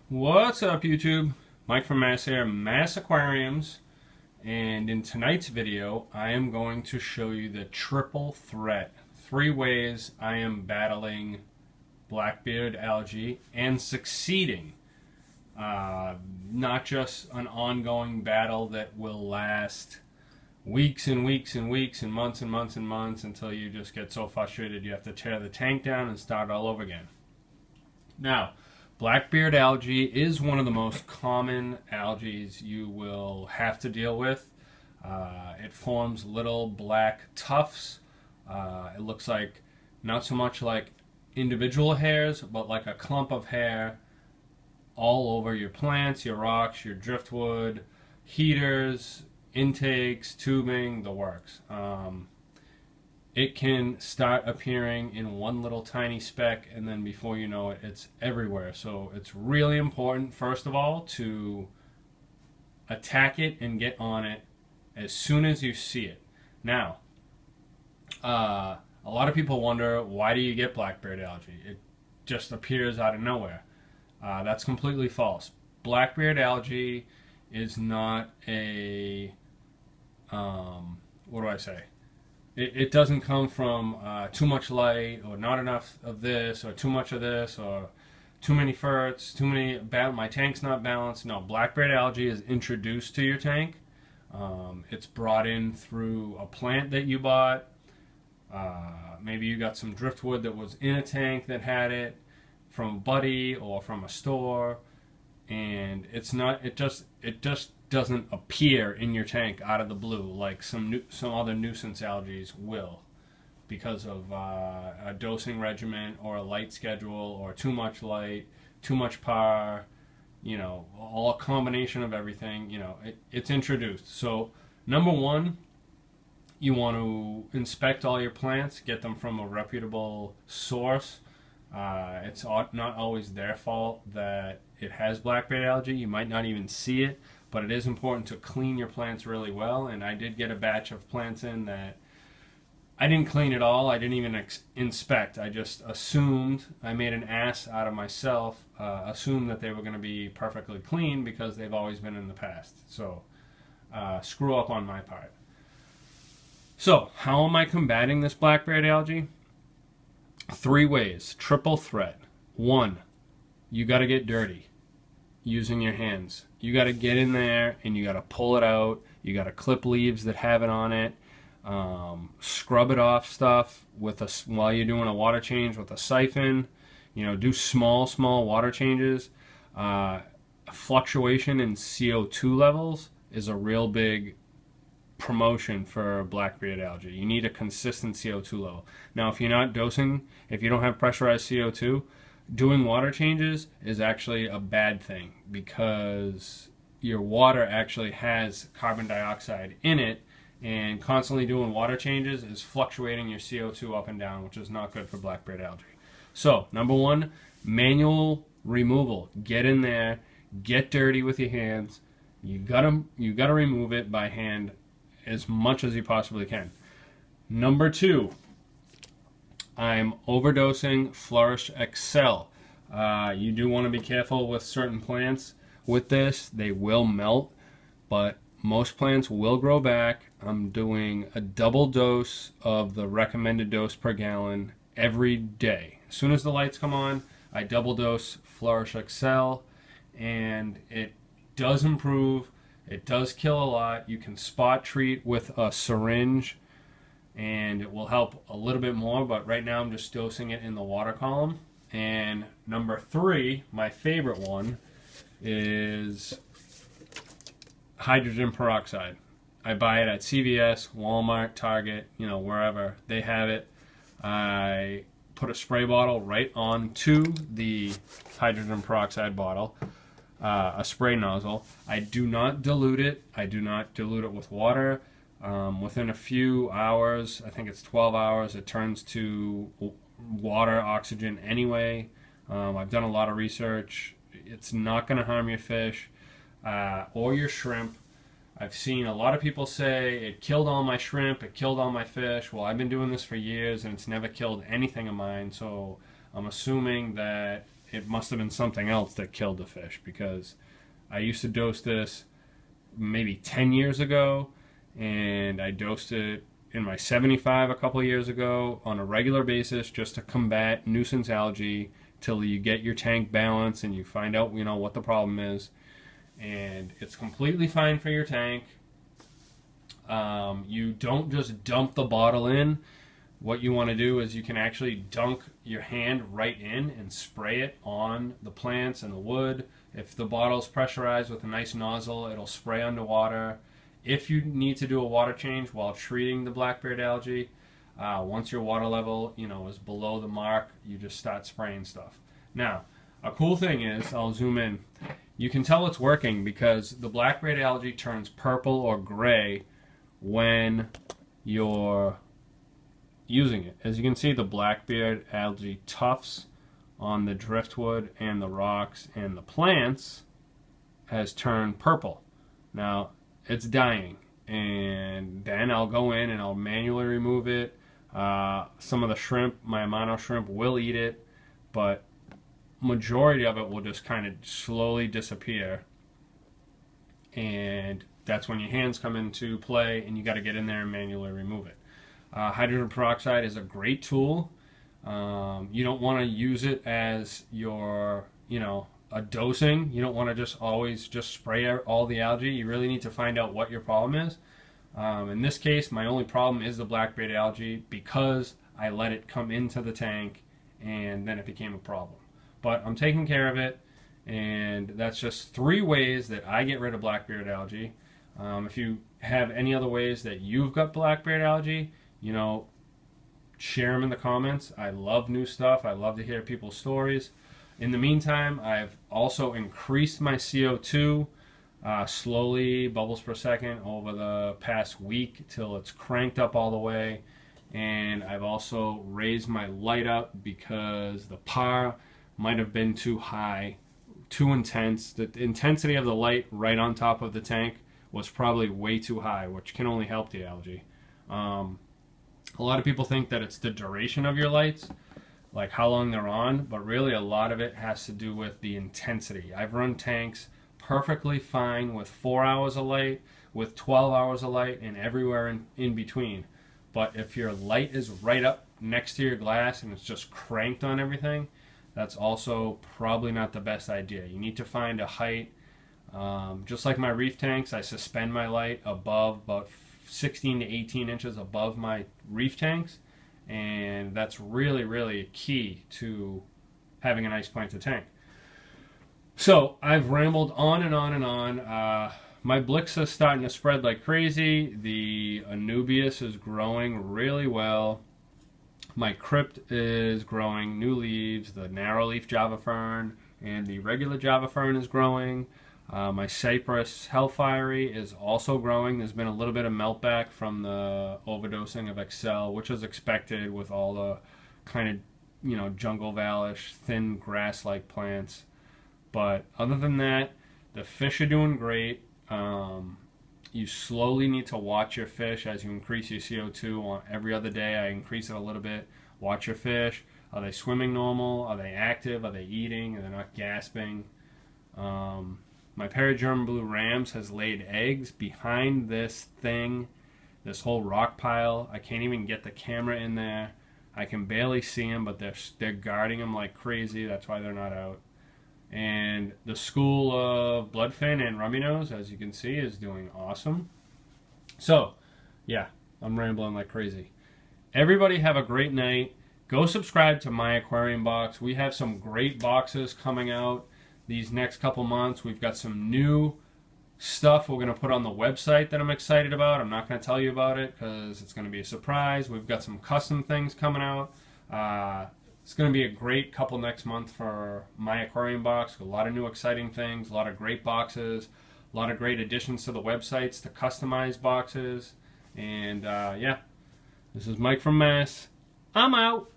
What's up, YouTube? Mike from Mass here, Mass Aquariums, and in tonight's video I am going to show you the triple threat. 3 ways I am battling Black Beard Algae and succeeding. Not just an ongoing battle that will last weeks and weeks and weeks and months and months and months until you just get so frustrated you have to tear the tank down and start all over again. Now, Black Beard algae is one of the most common algae you will have to deal with. It forms little black tufts. It looks like, not so much like individual hairs, but like a clump of hair all over your plants, your rocks, your driftwood, heaters, intakes, tubing, the works. It can start appearing in one little tiny speck, and then before you know it, it's everywhere. So it's really important, first of all, to attack it and get on it as soon as you see it. Now, a lot of people wonder, why do you get black beard algae? It just appears out of nowhere. That's completely false. Black beard algae is not a, what do I say? It doesn't come from too much light, or not enough of this, or too much of this, or too many ferts, my tank's not balanced. No, black beard algae is introduced to your tank. It's brought in through a plant that you bought. Maybe you got some driftwood that was in a tank that had it from a buddy or from a store, and it just doesn't appear in your tank out of the blue like some other nuisance algae will, because of a dosing regimen or a light schedule or too much light, too much power, all a combination of everything. It's introduced. So number one, you want to inspect all your plants, get them from a reputable source. It's not always their fault that it has black beard algae. You might not even see it, but it is important to clean your plants really well. And I did get a batch of plants in that I didn't clean at all. I didn't even inspect. I just assumed, I made an ass out of myself, assumed that they were going to be perfectly clean because they've always been in the past. So screw up on my part. So how am I combating this black beard algae? 3 ways, triple threat. 1, you got to get dirty using your hands. You got to get in there and you got to pull it out. You got to clip leaves that have it on it. Scrub it off stuff while you're doing a water change with a siphon. Do small water changes. Fluctuation in CO2 levels is a real big promotion for black beard algae. You need a consistent CO2 level. Now, if you're not dosing, if you don't have pressurized CO2, doing water changes is actually a bad thing, because your water actually has carbon dioxide in it, and constantly doing water changes is fluctuating your CO2 up and down, which is not good for black beard algae. So, number 1, manual removal. Get in there, get dirty with your hands. You gotta remove it by hand as much as you possibly can. Number 2, I'm overdosing Flourish Excel. You do want to be careful with certain plants with this. They will melt, but most plants will grow back. I'm doing a double dose of the recommended dose per gallon every day. As soon as the lights come on, I double dose Flourish Excel, and it does improve. It does kill a lot. You can spot treat with a syringe, and it will help a little bit more, but right now I'm just dosing it in the water column. And number 3, my favorite one, is hydrogen peroxide. I buy it at CVS, Walmart, Target, wherever they have it. I put a spray bottle right onto the hydrogen peroxide bottle, a spray nozzle. I do not dilute it. I do not dilute it with water. Within a few hours, I think it's 12 hours, it turns to water, oxygen anyway. I've done a lot of research. It's not going to harm your fish or your shrimp. I've seen a lot of people say it killed all my shrimp, it killed all my fish. Well, I've been doing this for years and it's never killed anything of mine, so I'm assuming that it must have been something else that killed the fish, because I used to dose this maybe 10 years ago, and I dosed it in my 75 a couple years ago on a regular basis just to combat nuisance algae till you get your tank balanced and you find out, you know, what the problem is. And it's completely fine for your tank. You don't just dump the bottle in. What you want to do is you can actually dunk your hand right in and spray it on the plants and the wood. If the bottle's pressurized with a nice nozzle, it'll spray underwater. If you need to do a water change while treating the black beard algae, once your water level, you know, is below the mark, you just start spraying stuff. Now, a cool thing is, I'll zoom in, you can tell it's working because the black beard algae turns purple or gray when you're using it. As you can see, the black beard algae tufts on the driftwood and the rocks and the plants has turned purple. Now, it's dying, and then I'll go in and I'll manually remove it. Some of the shrimp, my Amano shrimp, will eat it, but majority of it will just kind of slowly disappear, and that's when your hands come into play and you got to get in there and manually remove it. Hydrogen peroxide is a great tool. You don't want to use it as your, you know, a dosing. You don't want to just always just spray all the algae. You really need to find out what your problem is. In this case, my only problem is the black beard algae because I let it come into the tank and then it became a problem. But I'm taking care of it, and that's just 3 ways that I get rid of black beard algae. If you have any other ways that you've got black beard algae, you know, share them in the comments. I love new stuff. I love to hear people's stories. In the meantime, I've also increased my CO2 slowly, bubbles per second, over the past week till it's cranked up all the way. And I've also raised my light up because the PAR might have been too high, too intense. The intensity of the light right on top of the tank was probably way too high, which can only help the algae. A lot of people think that it's the duration of your lights, like how long they're on, but really a lot of it has to do with the intensity. I've run tanks perfectly fine with 4 hours of light, with 12 hours of light, and everywhere in between. But if your light is right up next to your glass and it's just cranked on everything, that's also probably not the best idea. You need to find a height. Just like my reef tanks, I suspend my light above about 16 to 18 inches above my reef tanks, and that's really, really key to having a nice planted tank. So I've rambled on and on and on. My Blixa is starting to spread like crazy. The Anubias is growing really well. My Crypt is growing new leaves. The narrow leaf Java Fern and the regular Java Fern is growing. My Cypress Hellfiery is also growing. There's been a little bit of meltback from the overdosing of Excel, which is expected with all the kind of, you know, jungle valish, thin grass-like plants. But other than that, the fish are doing great. You slowly need to watch your fish as you increase your CO2 on every other day. I increase it a little bit. Watch your fish. Are they swimming normal? Are they active? Are they eating? Are they not gasping? My Paragerman Blue Rams has laid eggs behind this thing, this whole rock pile. I can't even get the camera in there. I can barely see them, but they're guarding them like crazy. That's why they're not out. And the school of Bloodfin and Rummy Nose, as you can see, is doing awesome. So, yeah, I'm rambling like crazy. Everybody have a great night. Go subscribe to my Aquarium Box. We have some great boxes coming out these next couple months. We've got some new stuff we're going to put on the website that I'm excited about. I'm not going to tell you about it because it's going to be a surprise. We've got some custom things coming out. It's going to be a great couple next month for my Aquarium Box. A lot of new exciting things, a lot of great boxes, a lot of great additions to the websites to customize boxes. And yeah, this is Mike from Mass. I'm out.